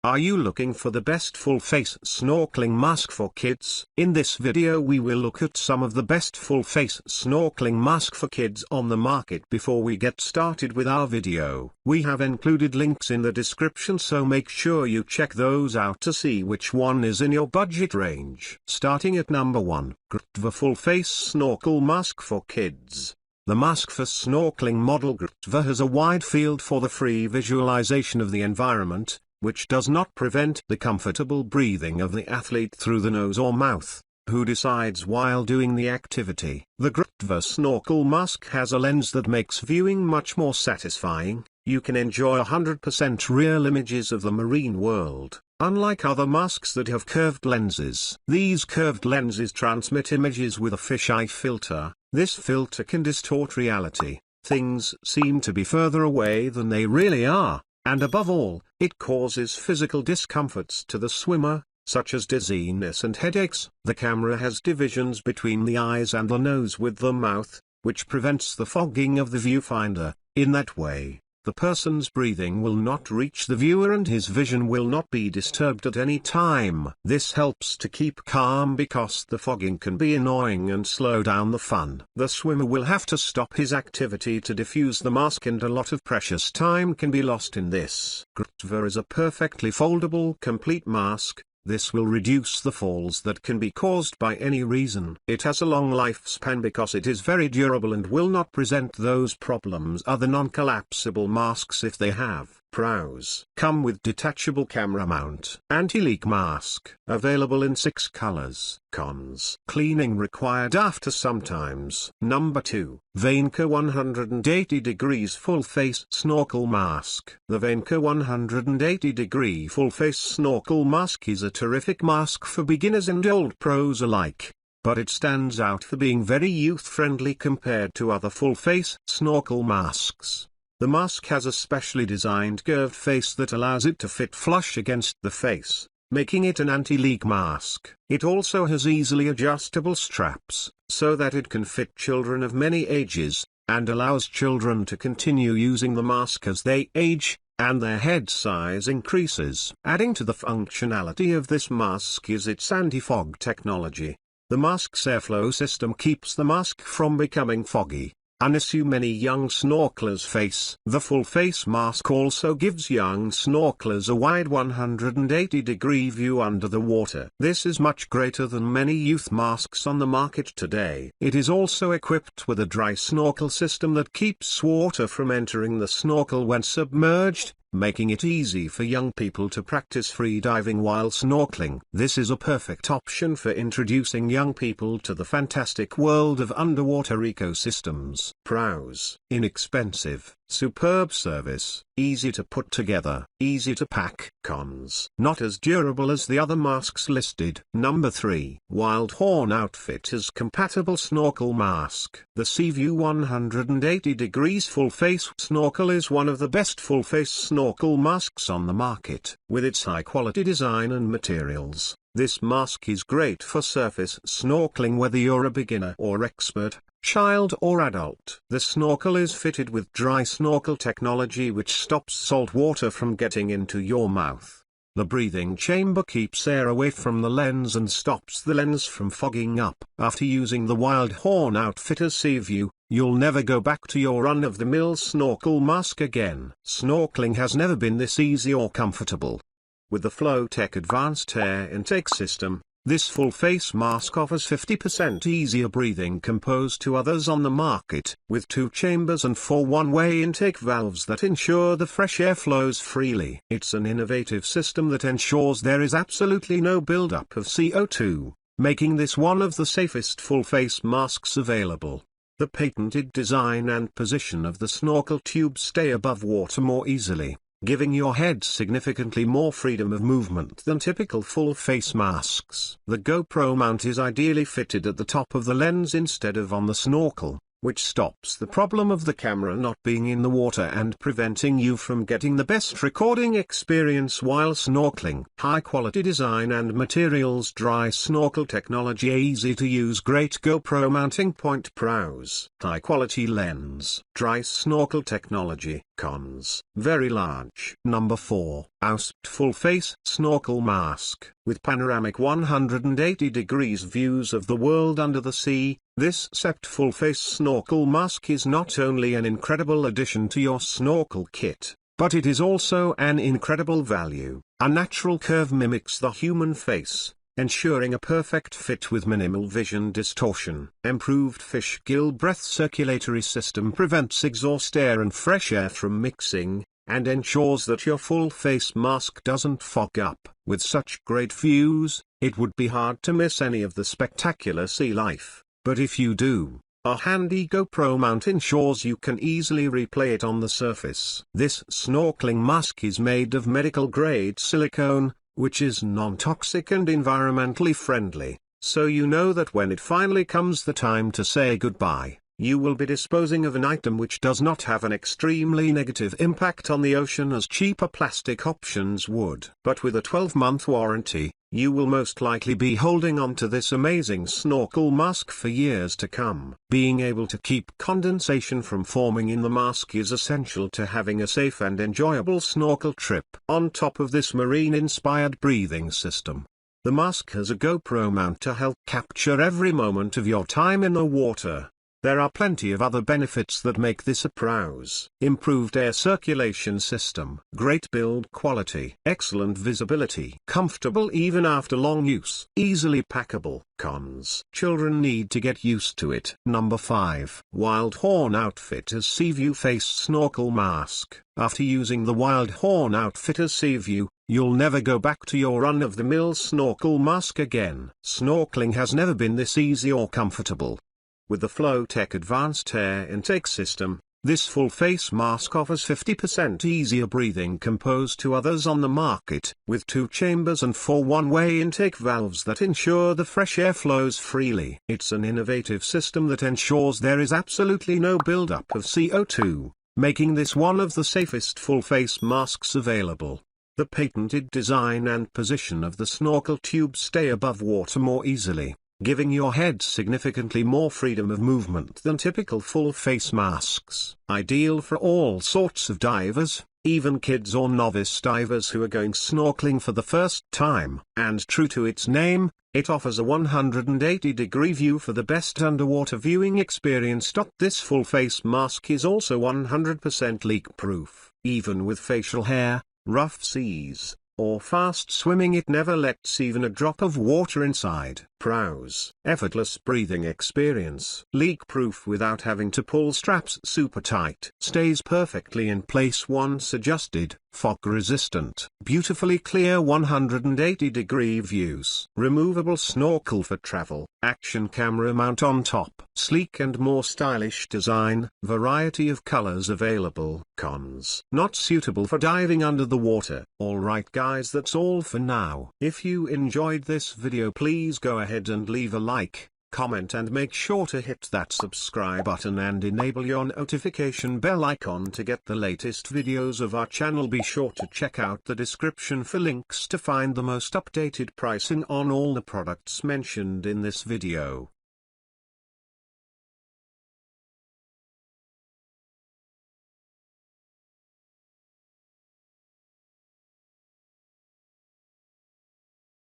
Are you looking for the best full-face snorkeling mask for kids? In this video we will look at some of the best full-face snorkeling mask for kids on the market. Before we get started with our video, we have included links in the description, so make sure you check those out to see which one is in your budget range. Starting at number 1, Greatever full-face snorkel mask for kids. The mask for snorkeling model Greatever has a wide field for the free visualization of the environment, which does not prevent the comfortable breathing of the athlete through the nose or mouth, who decides while doing the activity. The Greatever snorkel mask has a lens that makes viewing much more satisfying. You can enjoy 100% real images of the marine world, unlike other masks that have curved lenses. These curved lenses transmit images with a fisheye filter. This filter can distort reality. Things seem to be further away than they really are. And above all, it causes physical discomforts to the swimmer, such as dizziness and headaches. The camera has divisions between the eyes and the nose with the mouth, which prevents the fogging of the viewfinder. In that way, the person's breathing will not reach the viewer and his vision will not be disturbed at any time. This helps to keep calm because the fogging can be annoying and slow down the fun. The swimmer will have to stop his activity to diffuse the mask, and a lot of precious time can be lost in this. Greatever is a perfectly foldable complete mask. This will reduce the falls that can be caused by any reason. It has a long lifespan because it is very durable and will not present those problems other non-collapsible masks if they have. Pros: come with detachable camera mount. Anti-leak mask. Available in 6 colors. Cons: cleaning required after sometimes. Number 2. Veinka 180 degrees full face snorkel mask. The Veinka 180 degree full face snorkel mask is a terrific mask for beginners and old pros alike, but it stands out for being very youth-friendly compared to other full-face snorkel masks. The mask has a specially designed curved face that allows it to fit flush against the face, making it an anti-leak mask. It also has easily adjustable straps, so that it can fit children of many ages, and allows children to continue using the mask as they age, and their head size increases. Adding to the functionality of this mask is its anti-fog technology. The mask's airflow system keeps the mask from becoming foggy, an issue many young snorkelers face. The full-face mask also gives young snorkelers a wide 180-degree view under the water. This is much greater than many youth masks on the market today. It is also equipped with a dry snorkel system that keeps water from entering the snorkel when submerged, making it easy for young people to practice free diving while snorkeling. This is a perfect option for introducing young people to the fantastic world of underwater ecosystems. Pros: inexpensive, superb service, easy to put together, easy to pack. Cons: not as durable as the other masks listed. Number 3. Wildhorn Outfitters compatible snorkel mask. The Seaview 180 degrees full face snorkel is one of the best full face snorkel masks on the market. With its high quality design and materials, this mask is great for surface snorkeling whether you're a beginner or expert, child or adult. The snorkel is fitted with dry snorkel technology, which stops salt water from getting into your mouth. The breathing chamber keeps air away from the lens and stops the lens from fogging up. After using the Wildhorn Outfitters Seaview, you'll never go back to your run-of-the-mill snorkel mask again. Snorkeling has never been this easy or comfortable. With the Flowtech advanced air intake system, this full-face mask offers 50% easier breathing compared to others on the market, with 2 chambers and 4 one-way intake valves that ensure the fresh air flows freely. It's an innovative system that ensures there is absolutely no buildup of CO2, making this one of the safest full-face masks available. The patented design and position of the snorkel tube stay above water more easily, giving your head significantly more freedom of movement than typical full-face masks. The GoPro mount is ideally fitted at the top of the lens instead of on the snorkel, which stops the problem of the camera not being in the water and preventing you from getting the best recording experience while snorkeling. High quality design and materials, dry snorkel technology, easy to use, great GoPro mounting point. Pros: high quality lens, dry snorkel technology, Cons: very large. Number 4. OUSPT Full Face Snorkel Mask. With panoramic 180 degrees views of the world under the sea, this OUSPT Full Face Snorkel Mask is not only an incredible addition to your snorkel kit, but it is also an incredible value. A natural curve mimics the human face, ensuring a perfect fit with minimal vision distortion. Improved fish gill breath circulatory system prevents exhaust air and fresh air from mixing, and ensures that your full face mask doesn't fog up. With such great views, it would be hard to miss any of the spectacular sea life, but if you do, a handy GoPro mount ensures you can easily replay it on the surface. This snorkeling mask is made of medical-grade silicone, which is non-toxic and environmentally friendly, so you know that when it finally comes the time to say goodbye, you will be disposing of an item which does not have an extremely negative impact on the ocean as cheaper plastic options would. But with a 12-month warranty, you will most likely be holding on to this amazing snorkel mask for years to come. Being able to keep condensation from forming in the mask is essential to having a safe and enjoyable snorkel trip. On top of this marine-inspired breathing system, the mask has a GoPro mount to help capture every moment of your time in the water. There are plenty of other benefits that make this a pros. Improved air circulation system, great build quality, excellent visibility, comfortable even after long use, easily packable. Cons: children need to get used to it. Number 5. Wildhorn Outfitters Seaview Face Snorkel Mask. After using the Wildhorn Outfitters Seaview, you'll never go back to your run-of-the-mill snorkel mask again. Snorkeling has never been this easy or comfortable. With the Flowtech Advanced Air Intake System, this full-face mask offers 50% easier breathing compared to others on the market, with 2 chambers and 4 one-way intake valves that ensure the fresh air flows freely. It's an innovative system that ensures there is absolutely no buildup of CO2, making this one of the safest full-face masks available. The patented design and position of the snorkel tube stay above water more easily, giving your head significantly more freedom of movement than typical full-face masks. Ideal for all sorts of divers, even kids or novice divers who are going snorkeling for the first time. And true to its name, it offers a 180-degree view for the best underwater viewing experience. This full-face mask is also 100% leak-proof. Even with facial hair, rough seas, or fast swimming, it never lets even a drop of water inside. Pros: effortless breathing experience. Leak-proof without having to pull straps super tight. Stays perfectly in place once adjusted. Fog-resistant. Beautifully clear 180-degree views. Removable snorkel for travel. Action camera mount on top. Sleek and more stylish design. Variety of colors available. Cons: not suitable for diving under the water. Alright guys, that's all for now. If you enjoyed this video, please go ahead and leave a like, comment, and make sure to hit that subscribe button and enable your notification bell icon to get the latest videos of our channel. Be sure to check out the description for links to find the most updated pricing on all the products mentioned in this video.